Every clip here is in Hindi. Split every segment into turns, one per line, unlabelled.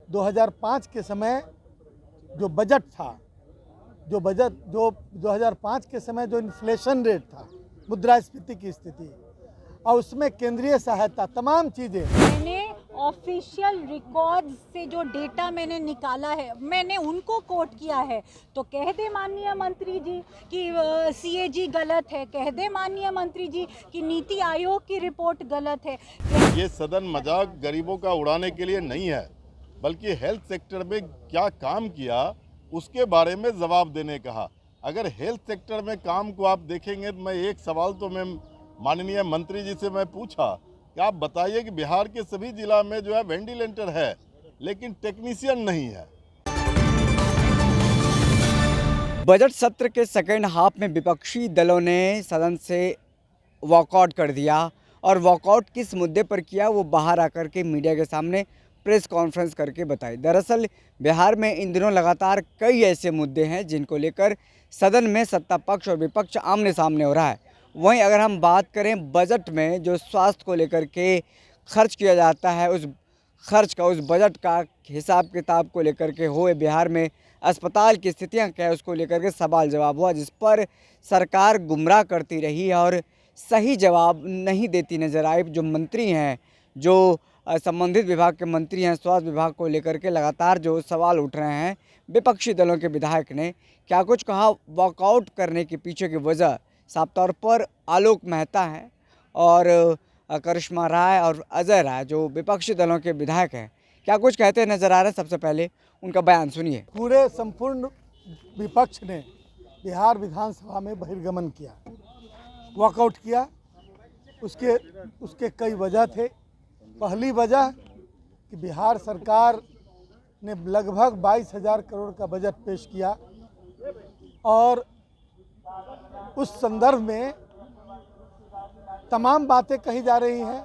2005 के समय जो बजट था, जो 2005 के समय जो इन्फ्लेशन रेट था, मुद्रास्फीति की स्थिति, और उसमें केंद्रीय सहायता, तमाम चीज़ें
मैंने ऑफिशियल रिकॉर्ड से जो डेटा मैंने निकाला है, मैंने उनको कोट किया है। तो कह दे माननीय मंत्री जी कि सीएजी गलत है, कह दे माननीय मंत्री जी कि नीति आयोग की रिपोर्ट गलत है।
ये सदन मजाक गरीबों का उड़ाने के लिए नहीं है, बल्कि हेल्थ सेक्टर में क्या काम किया उसके बारे में जवाब देने कहा। अगर हेल्थ सेक्टर में काम को आप देखेंगे तो मैं एक सवाल तो मैं माननीय मंत्री जी से मैं पूछा कि आप बताइए कि बिहार के सभी जिला में जो है वेंटिलेटर है, लेकिन टेक्नीशियन नहीं है।
बजट सत्र के सेकेंड हाफ में विपक्षी दलों ने सदन से वॉकआउट कर दिया, और वॉकआउट किस मुद्दे पर किया वो बाहर आकर के मीडिया के सामने प्रेस कॉन्फ्रेंस करके बताई। दरअसल बिहार में इन दिनों लगातार कई ऐसे मुद्दे हैं जिनको लेकर सदन में सत्ता पक्ष और विपक्ष आमने सामने हो रहा है। वहीं अगर हम बात करें बजट में जो स्वास्थ्य को लेकर के खर्च किया जाता है, उस खर्च का, उस बजट का हिसाब किताब को लेकर के हुए बिहार में अस्पताल की स्थितियां क्या है उसको लेकर के सवाल जवाब हुआ, जिस पर सरकार गुमराह करती रही और सही जवाब नहीं देती नजर आई। जो मंत्री हैं, जो संबंधित विभाग के मंत्री हैं, स्वास्थ्य विभाग को लेकर के लगातार जो सवाल उठ रहे हैं, विपक्षी दलों के विधायक ने क्या कुछ कहा। वॉकआउट करने के पीछे की वजह साफ तौर पर आलोक मेहता हैं और करिश्मा राय और अजय राय जो विपक्षी दलों के विधायक हैं, क्या कुछ कहते नजर आ रहे हैं। सबसे पहले उनका बयान सुनिए।
पूरे संपूर्ण विपक्ष ने बिहार विधानसभा में बहिर्गमन किया, वॉकआउट किया। उसके कई वजह थे। पहली वजह कि बिहार सरकार ने लगभग 22,000 करोड़ का बजट पेश किया, और उस संदर्भ में तमाम बातें कही जा रही हैं,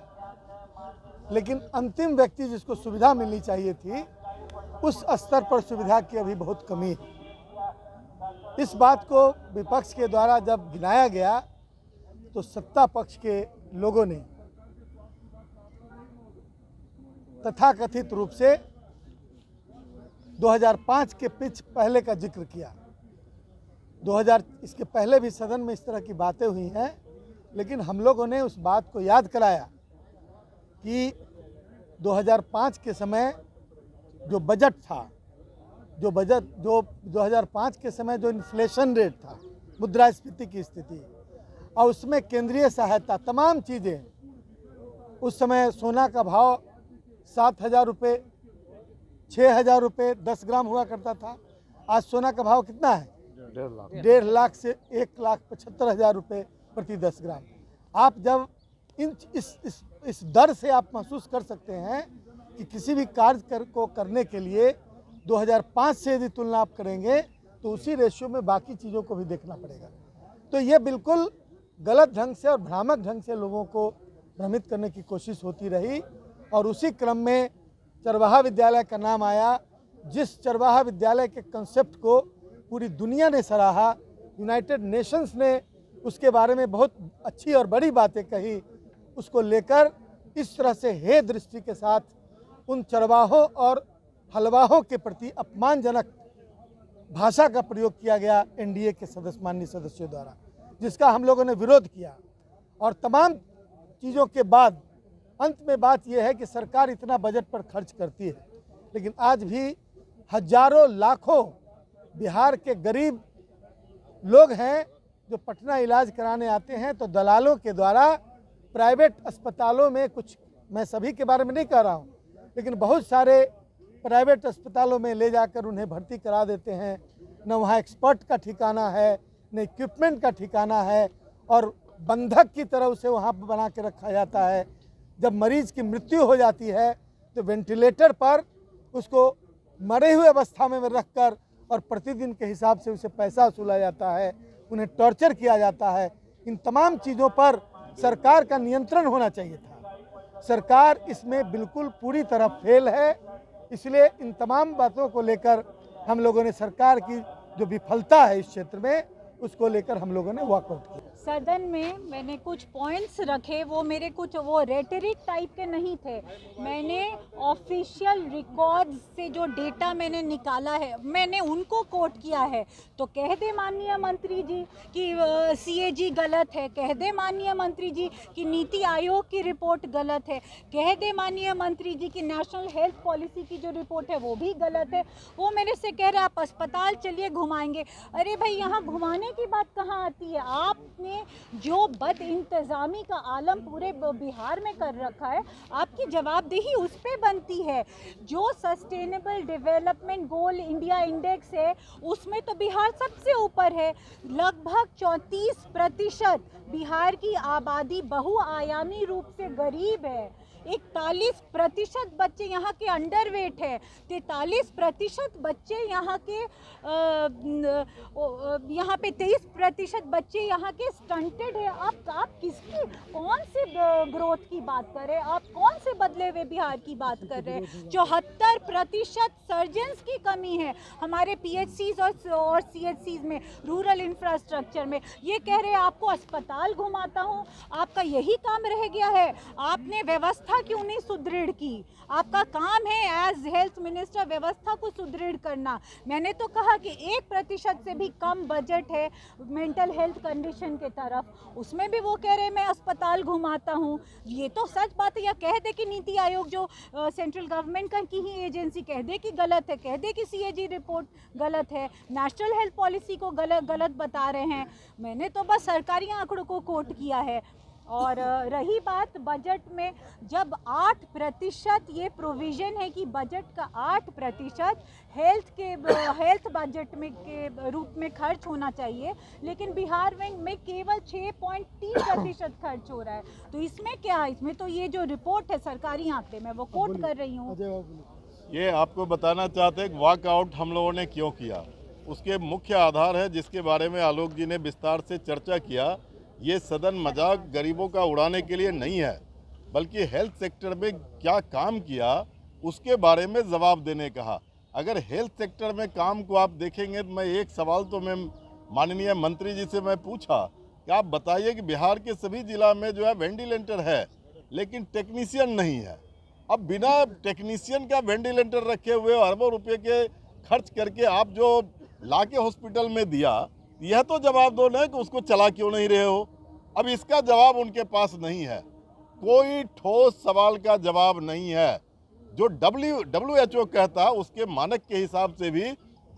लेकिन अंतिम व्यक्ति जिसको सुविधा मिलनी चाहिए थी, उस स्तर पर सुविधा की अभी बहुत कमी है। इस बात को विपक्ष के द्वारा जब गिनाया गया तो सत्ता पक्ष के लोगों ने तथाकथित रूप से 2005 के पिच पहले का जिक्र किया। इसके पहले भी सदन में इस तरह की बातें हुई हैं, लेकिन हम लोगों ने उस बात को याद कराया कि 2005 के समय जो बजट था, जो 2005 के समय जो इन्फ्लेशन रेट था, मुद्रास्फीति की स्थिति, और उसमें केंद्रीय सहायता, तमाम चीज़ें, उस समय सोना का भाव 7,000 रुपये, 6,000 रुपये 10 ग्राम हुआ करता था। आज सोना का भाव कितना है? 1.5 लाख से 1,75,000 रुपये प्रति 10 ग्राम। आप जब इस दर से आप महसूस कर सकते हैं कि किसी भी कार्य को करने के लिए 2005 से यदि तुलना आप करेंगे तो उसी रेशियो में बाकी चीज़ों को भी देखना पड़ेगा। तो ये बिल्कुल गलत ढंग से और भ्रामक ढंग से लोगों को भ्रमित करने की कोशिश होती रही, और उसी क्रम में चरवाहा विद्यालय का नाम आया। जिस चरवाहा विद्यालय के कंसेप्ट को पूरी दुनिया ने सराहा, यूनाइटेड नेशंस ने उसके बारे में बहुत अच्छी और बड़ी बातें कही, उसको लेकर इस तरह से हे दृष्टि के साथ उन चरवाहों और हलवाहों के प्रति अपमानजनक भाषा का प्रयोग किया गया एनडीए के माननीय सदस्यों द्वारा, जिसका हम लोगों ने विरोध किया। और तमाम चीज़ों के बाद अंत में बात यह है कि सरकार इतना बजट पर खर्च करती है, लेकिन आज भी हजारों लाखों बिहार के गरीब लोग हैं जो पटना इलाज कराने आते हैं, तो दलालों के द्वारा प्राइवेट अस्पतालों में, कुछ मैं सभी के बारे में नहीं कह रहा हूँ, लेकिन बहुत सारे प्राइवेट अस्पतालों में ले जाकर उन्हें भर्ती करा देते हैं। न वहाँ एक्सपर्ट का ठिकाना है, न इक्विपमेंट का ठिकाना है, और बंधक की तरह उसे वहाँ पर बना के रखा जाता है। जब मरीज की मृत्यु हो जाती है तो वेंटिलेटर पर उसको मरे हुए अवस्था में रखकर और प्रतिदिन के हिसाब से उसे पैसा वसूला जाता है, उन्हें टॉर्चर किया जाता है। इन तमाम चीज़ों पर सरकार का नियंत्रण होना चाहिए था। सरकार इसमें बिल्कुल पूरी तरह फेल है। इसलिए इन तमाम बातों को लेकर हम लोगों ने सरकार की जो विफलता है इस क्षेत्र में, उसको लेकर हम लोगों ने वॉकआउट किया।
सदन में मैंने कुछ पॉइंट्स रखे, वो मेरे कुछ वो रेटरिक टाइप के नहीं थे। मैंने ऑफिशियल रिकॉर्ड्स से जो डेटा मैंने निकाला है मैंने उनको कोट किया है। तो कह दे माननीय मंत्री जी कि सीएजी गलत है, कह दे माननीय मंत्री जी कि नीति आयोग की रिपोर्ट गलत है, कह दे माननीय मंत्री जी कि नेशनल हेल्थ पॉलिसी की जो रिपोर्ट है वो भी गलत है। वो मेरे से कह रहे आप अस्पताल चलिए घुमाएंगे। अरे भाई यहाँ घुमाने की बात कहाँ आती है? आपने जो बद इंतज़ामी का आलम पूरे बिहार में कर रखा है, आपकी जवाबदेही उस पे बनती है। जो sustainable development goal India index है उसमें तो बिहार सबसे ऊपर है। लगभग 34% बिहार की आबादी बहुआयामी रूप से गरीब है। 41% बच्चे यहाँ के अंडरवेट है, 43% बच्चे यहाँ के यहाँ पे 23% बच्चे यहाँ के स्टंटेड है। आप किसकी कौन से ग्रोथ की बात कर रहे हैं? आप कौन से बदले हुए बिहार की बात कर रहे हैं? 74% सर्जन्स की कमी है हमारे पीएचसीज और सीएचसीज में, रूरल इंफ्रास्ट्रक्चर में। ये कह रहे हैं आपको अस्पताल घुमाता हूँ, आपका यही काम रह गया है? आपने व्यवस्था क्यों नहीं सुदृढ़ की? आपका काम है एज हेल्थ मिनिस्टर व्यवस्था को सुदृढ़ करना। मैंने तो कहा कि 1% से भी कम बजट है मेंटल हेल्थ कंडीशन के तरफ, उसमें भी वो कह रहे हैं मैं अस्पताल घुमाता हूँ। ये तो सच बात है। या कह दे कि नीति आयोग जो सेंट्रल गवर्नमेंट का की ही एजेंसी कह दे कि गलत है, कह दे कि सीएजी रिपोर्ट गलत है, नेशनल हेल्थ पॉलिसी को गलत बता रहे हैं। मैंने तो बस सरकारी आंकड़ों को कोट किया है। और रही बात बजट में, जब 8% ये प्रोविज़न है कि बजट का 8% हेल्थ बजट में के रूप में खर्च होना चाहिए, लेकिन बिहार में केवल 6.3% खर्च हो रहा है। तो इसमें क्या? इसमें तो ये जो रिपोर्ट है सरकारी आंकड़े में वो कोट कर रही हूँ।
ये आपको बताना चाहते हैं वॉकआउट हम लोगों ने क्यों किया, उसके मुख्य आधार है जिसके बारे में आलोक जी ने विस्तार से चर्चा किया। ये सदन मजाक गरीबों का उड़ाने के लिए नहीं है, बल्कि हेल्थ सेक्टर में क्या काम किया उसके बारे में जवाब देने कहा। अगर हेल्थ सेक्टर में काम को आप देखेंगे तो मैं एक सवाल तो मैं माननीय मंत्री जी से मैं पूछा कि आप बताइए कि बिहार के सभी जिला में जो है वेंटिलेटर है लेकिन टेक्नीशियन नहीं है। अब बिना टेक्नीशियन का वेंटिलेटर रखे हुए अरबों रुपये के खर्च करके आप जो लाके हॉस्पिटल में दिया, यह तो जवाब दो ना कि उसको चला क्यों नहीं रहे हो। अब इसका जवाब उनके पास नहीं है, कोई ठोस सवाल का जवाब नहीं है। जो WHO कहता है उसके मानक के हिसाब से भी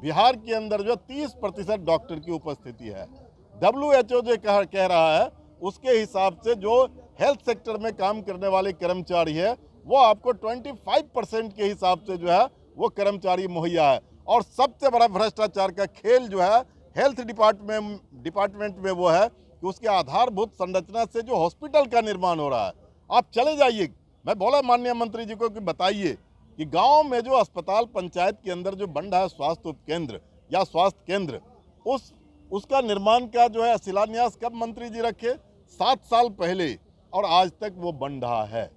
बिहार के अंदर जो 30% डॉक्टर की उपस्थिति है। WHO जो कह रहा है उसके हिसाब से जो हेल्थ सेक्टर में काम करने वाले कर्मचारी है वो आपको 25% के हिसाब से जो है वो कर्मचारी मुहैया है। और सबसे बड़ा भ्रष्टाचार का खेल जो है हेल्थ डिपार्टमेंट में वो है कि उसके आधारभूत संरचना से जो हॉस्पिटल का निर्माण हो रहा है। आप चले जाइए, मैं बोला माननीय मंत्री जी को कि बताइए कि गांव में जो अस्पताल पंचायत के अंदर जो बन रहा है स्वास्थ्य उपकेंद्र या स्वास्थ्य केंद्र, उसका निर्माण का जो है शिलान्यास कब मंत्री जी रखे? 7 साल पहले, और आज तक वो बन रहा है।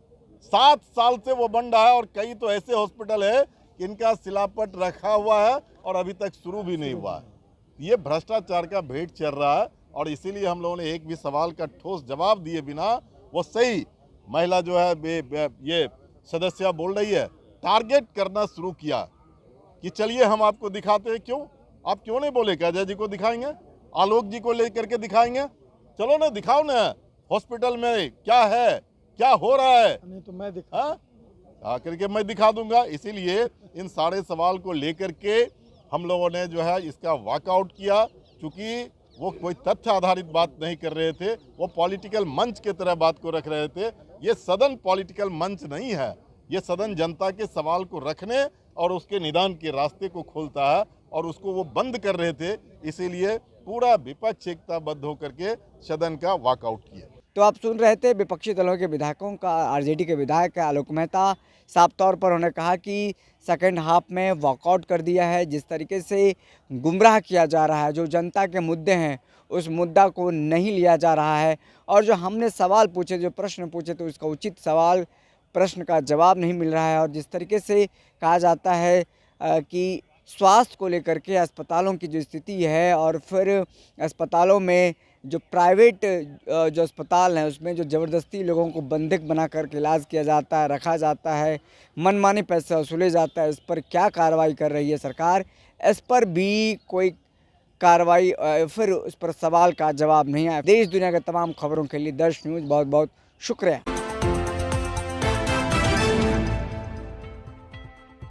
7 साल से वो बन रहा है और कई तो ऐसे हॉस्पिटल है कि इनका शिलापट रखा हुआ है और अभी तक शुरू भी नहीं हुआ है। ये भ्रष्टाचार का भेंट चल रहा है और इसीलिए हम लोगों ने एक भी सवाल का ठोस जवाब दिए बिना वो सही महिला जो है ये सदस्य बोल रही है टारगेट करना शुरू किया कि चलिए हम आपको दिखाते हैं। क्यों आप क्यों नहीं बोले? अजय जी को दिखाएंगे, आलोक जी को लेकर के दिखाएंगे, चलो ना दिखाओ ना हॉस्पिटल में क्या है, क्या हो रहा है।
नहीं तो मैं दिखा
आकर के मैं दिखा दूंगा। इसीलिए इन सारे सवाल को लेकर के हम लोगों ने जो है इसका वॉकआउट किया, क्योंकि वो कोई तथ्य आधारित बात नहीं कर रहे थे, वो पॉलिटिकल मंच की तरह बात को रख रहे थे। ये सदन पॉलिटिकल मंच नहीं है, ये सदन जनता के सवाल को रखने और उसके निदान के रास्ते को खोलता है और उसको वो बंद कर रहे थे। इसीलिए पूरा विपक्ष एकताबद्ध होकर के सदन का वॉकआउट किया।
तो आप सुन रहे थे विपक्षी दलों के विधायकों का, आरजेडी के विधायक आलोक मेहता साफ तौर पर उन्होंने कहा कि सेकंड हाफ में वॉकआउट कर दिया है। जिस तरीके से गुमराह किया जा रहा है, जो जनता के मुद्दे हैं उस मुद्दा को नहीं लिया जा रहा है, और जो हमने सवाल पूछे, जो प्रश्न पूछे, तो उसका उचित सवाल प्रश्न का जवाब नहीं मिल रहा है। और जिस तरीके से कहा जाता है कि स्वास्थ्य को लेकर के अस्पतालों की जो स्थिति है और फिर अस्पतालों में जो प्राइवेट जो अस्पताल हैं उसमें जो ज़बरदस्ती लोगों को बंधक बना करके इलाज किया जाता है, रखा जाता है, मनमानी पैसे वसूले जाता है, इस पर क्या कार्रवाई कर रही है सरकार? इस पर भी कोई कार्रवाई फिर उस पर सवाल का जवाब नहीं आया। देश दुनिया के तमाम खबरों के लिए दर्श न्यूज़ बहुत बहुत शुक्रिया।